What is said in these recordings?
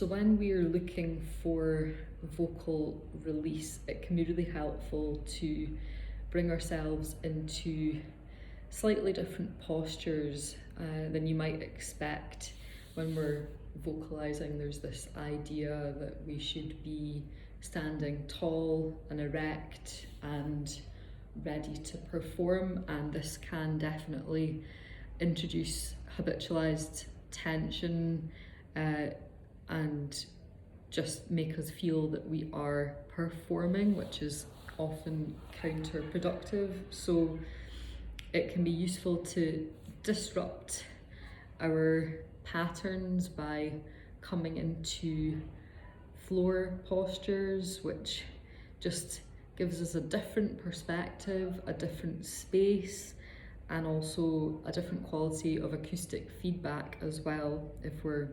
So when we're looking for vocal release, it can be really helpful to bring ourselves into slightly different postures than you might expect. When we're vocalizing, there's this idea that we should be standing tall and erect and ready to perform, and this can definitely introduce habitualized tension and just make us feel that we are performing, which is often counterproductive. So it can be useful to disrupt our patterns by coming into floor postures, which just gives us a different perspective, a different space, and also a different quality of acoustic feedback as well. If we're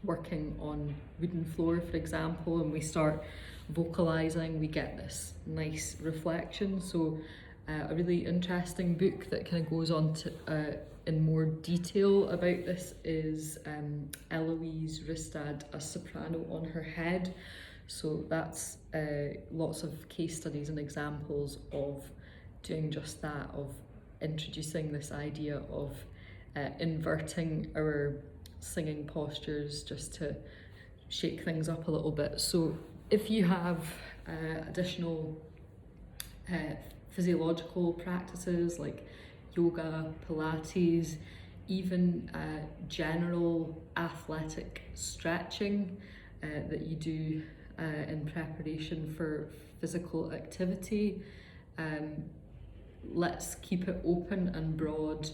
working on wooden floor, for example, and we start vocalizing, we get this nice reflection. So a really interesting book that kind of goes on to in more detail about this is Eloise Ristad, A Soprano on Her Head. So that's lots of case studies and examples of doing just that, of introducing this idea of inverting our singing postures just to shake things up a little bit. So if you have additional physiological practices like yoga, Pilates, even general athletic stretching that you do in preparation for physical activity, let's keep it open and broad,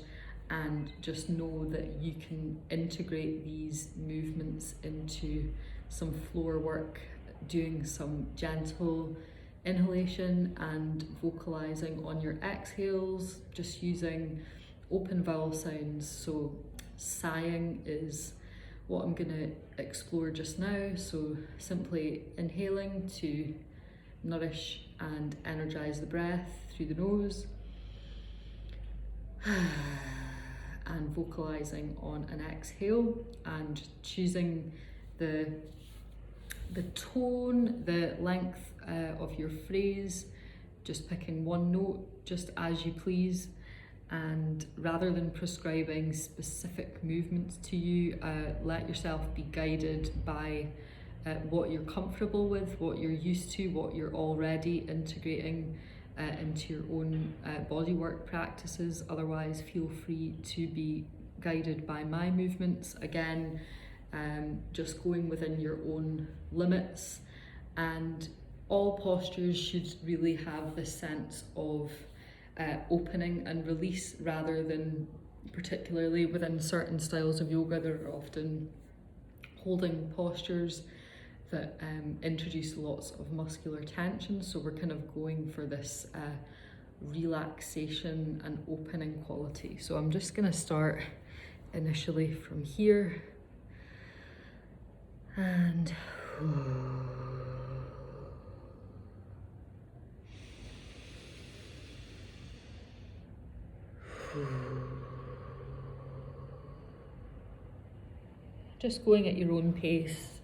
and just know that you can integrate these movements into some floor work, doing some gentle inhalation and vocalizing on your exhales, just using open vowel sounds. So sighing is what I'm going to explore just now. So simply inhaling to nourish and energize the breath through the nose, and vocalizing on an exhale, and choosing the tone, the length of your phrase, just picking one note just as you please, and rather than prescribing specific movements to you, let yourself be guided by what you're comfortable with, what you're used to, what you're already integrating into your own bodywork practices. Otherwise, feel free to be guided by my movements. Again, just going within your own limits, and all postures should really have this sense of opening and release, rather than, particularly within certain styles of yoga, there are often holding postures that introduce lots of muscular tension. So we're kind of going for this relaxation and opening quality. So I'm just going to start initially from here, and just going at your own pace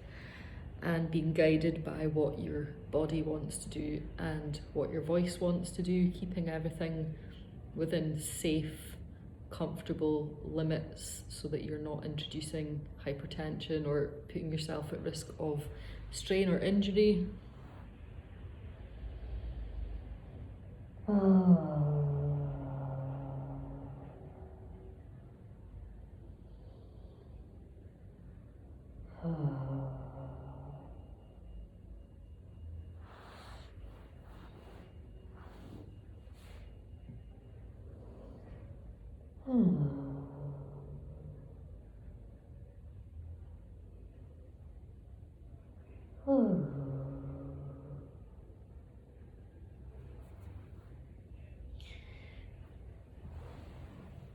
and being guided by what your body wants to do and what your voice wants to do, keeping everything within safe, comfortable limits so that you're not introducing hypertension or putting yourself at risk of strain or injury.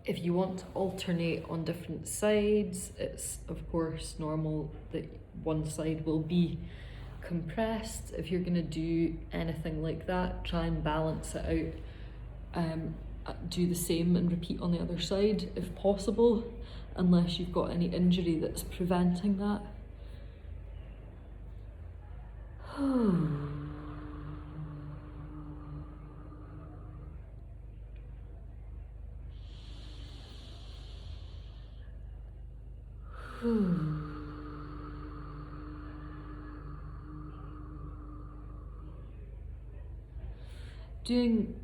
If you want to alternate on different sides, it's of course normal that one side will be compressed. If you're going to do anything like that, try and balance it out. Do the same and repeat on the other side if possible, unless you've got any injury that's preventing that. Doing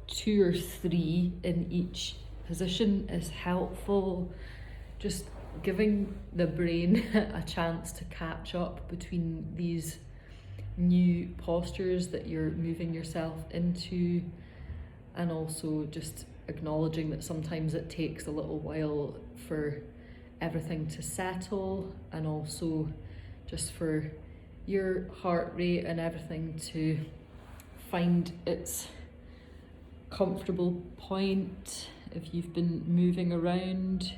2 or 3 in each position is helpful. Just giving the brain a chance to catch up between these new postures that you're moving yourself into, and also just acknowledging that sometimes it takes a little while for everything to settle, and also just for your heart rate and everything to find its comfortable point if you've been moving around.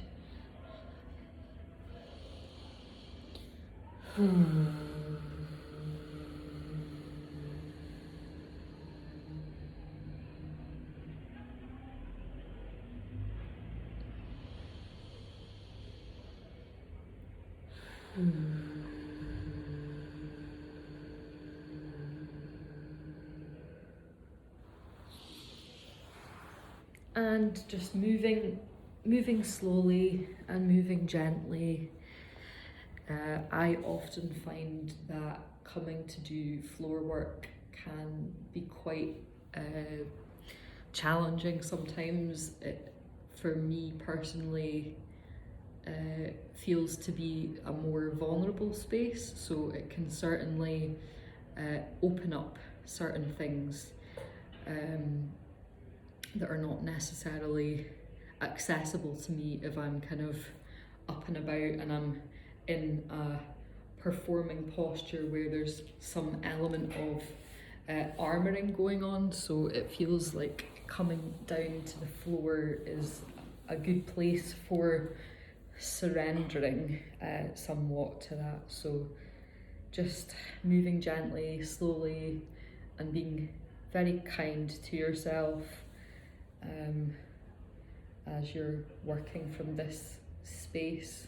And just moving slowly and moving gently. I often find that coming to do floor work can be quite challenging sometimes. It, for me personally, feels to be a more vulnerable space, so it can certainly open up certain things that are not necessarily accessible to me if I'm kind of up and about and I'm in a performing posture where there's some element of armouring going on. So it feels like coming down to the floor is a good place for surrendering somewhat to that. So just moving gently, slowly, and being very kind to yourself as you're working from this space.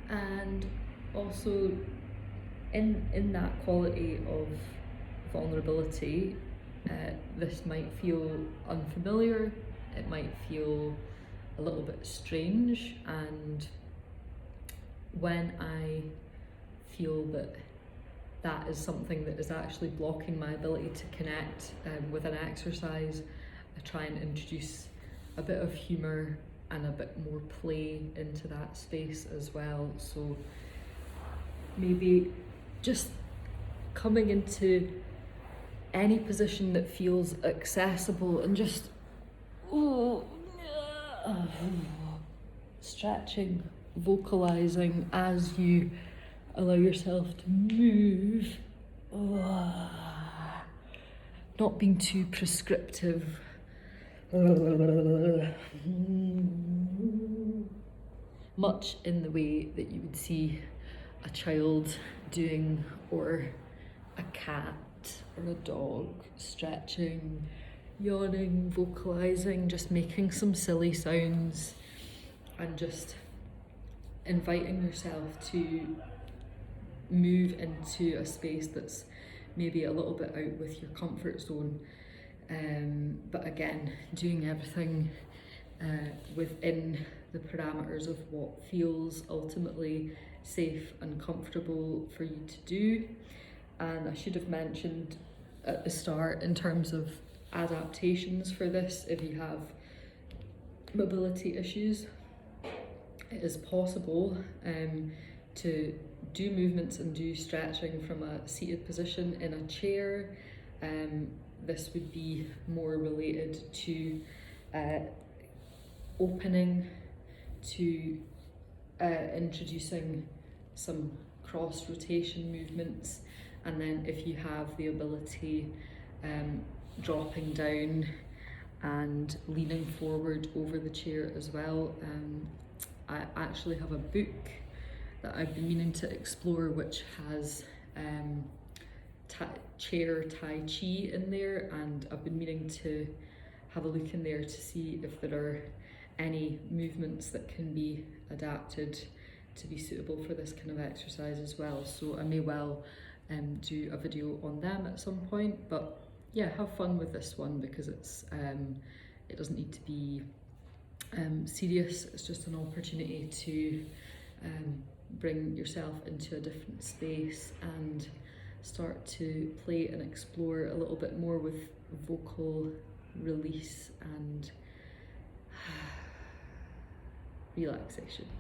And also in that quality of vulnerability, this might feel unfamiliar, it might feel a little bit strange, and when I feel that that is something that is actually blocking my ability to connect with an exercise, I try and introduce a bit of humour and a bit more play into that space as well. So maybe just coming into any position that feels accessible and just stretching, vocalizing as you allow yourself to move, not being too prescriptive. Much in the way that you would see a child doing, or a cat or a dog, stretching, yawning, vocalizing, just making some silly sounds, and just inviting yourself to move into a space that's maybe a little bit out with your comfort zone. but again, doing everything within the parameters of what feels ultimately safe and comfortable for you to do. And I should have mentioned at the start, in terms of adaptations for this, if you have mobility issues, it is possible to do movements and do stretching from a seated position in a chair. This would be more related to opening, to introducing some cross rotation movements, and then if you have the ability, dropping down and leaning forward over the chair as well. I actually have a book that I've been meaning to explore which has chair Tai Chi in there, and I've been meaning to have a look in there to see if there are any movements that can be adapted to be suitable for this kind of exercise as well. So I may well do a video on them at some point, but yeah, have fun with this one, because it's it doesn't need to be serious. It's just an opportunity to bring yourself into a different space and start to play and explore a little bit more with vocal release and relaxation.